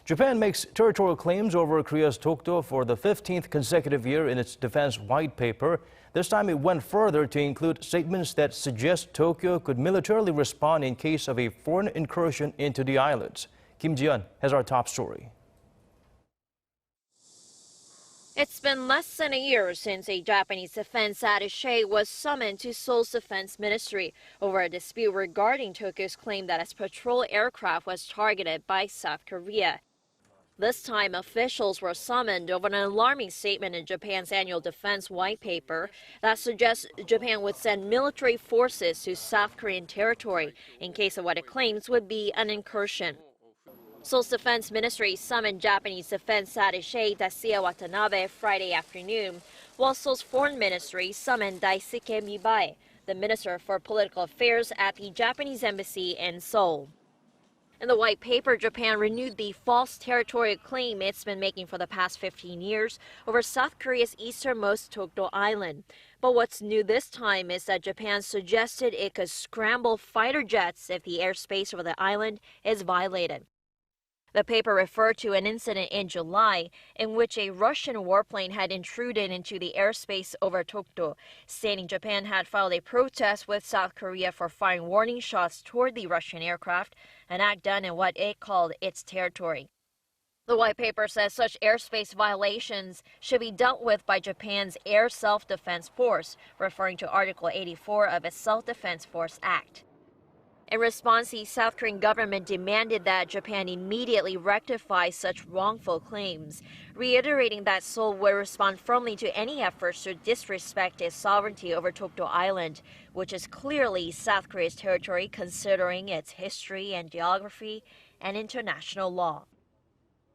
Japan makes territorial claims over Korea's Dokdo for the 15th consecutive year in its defense white paper. This time it went further to include statements that suggest Tokyo could militarily respond in case of a foreign incursion into the islands. Ji-yeon has our top story. It's been less than a year since a Japanese defense attache was summoned to Seoul's defense ministry over a dispute regarding Tokyo's claim that its patrol aircraft was targeted by South Korea. This time, officials were summoned over an alarming statement in Japan's annual defense white paper that suggests Japan would send military forces to South Korean territory in case of what it claims would be an incursion. Seoul's defense ministry summoned Japanese defense attache Tatsuya Watanabe Friday afternoon, while Seoul's foreign ministry summoned Taisuke Mibae, the minister for political affairs at the Japanese embassy in Seoul. In the white paper, Japan renewed the false territorial claim it's been making for the past 15 years over South Korea's easternmost Dokdo Island. But what's new this time is that Japan suggested it could scramble fighter jets if the airspace over the island is violated. The paper referred to an incident in July in which a Russian warplane had intruded into the airspace over Dokdo, stating Japan had filed a protest with South Korea for firing warning shots toward the Russian aircraft, an act done in what it called its territory. The white paper says such airspace violations should be dealt with by Japan's Air Self-Defense Force, referring to Article 84 of its Self-Defense Force Act. In response, the South Korean government demanded that Japan immediately rectify such wrongful claims, reiterating that Seoul would respond firmly to any efforts to disrespect its sovereignty over Dokdo Island, which is clearly South Korea's territory considering its history and geography and international law.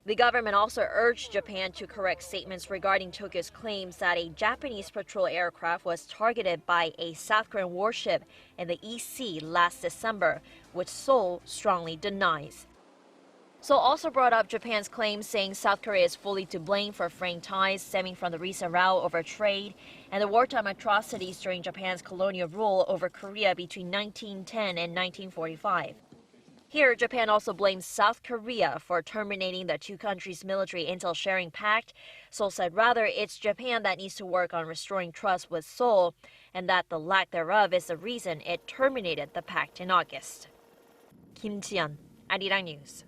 The government also urged Japan to correct statements regarding Tokyo's claims that a Japanese patrol aircraft was targeted by a South Korean warship in the East Sea last December, which Seoul strongly denies. Seoul also brought up Japan's claims, saying South Korea is fully to blame for fraying ties stemming from the recent row over trade and the wartime atrocities during Japan's colonial rule over Korea between 1910 and 1945. Here, Japan also blames South Korea for terminating the two countries' military intel sharing pact. Seoul said rather it's Japan that needs to work on restoring trust with Seoul, and that the lack thereof is the reason it terminated the pact in August. Ji-yeon, Arirang News.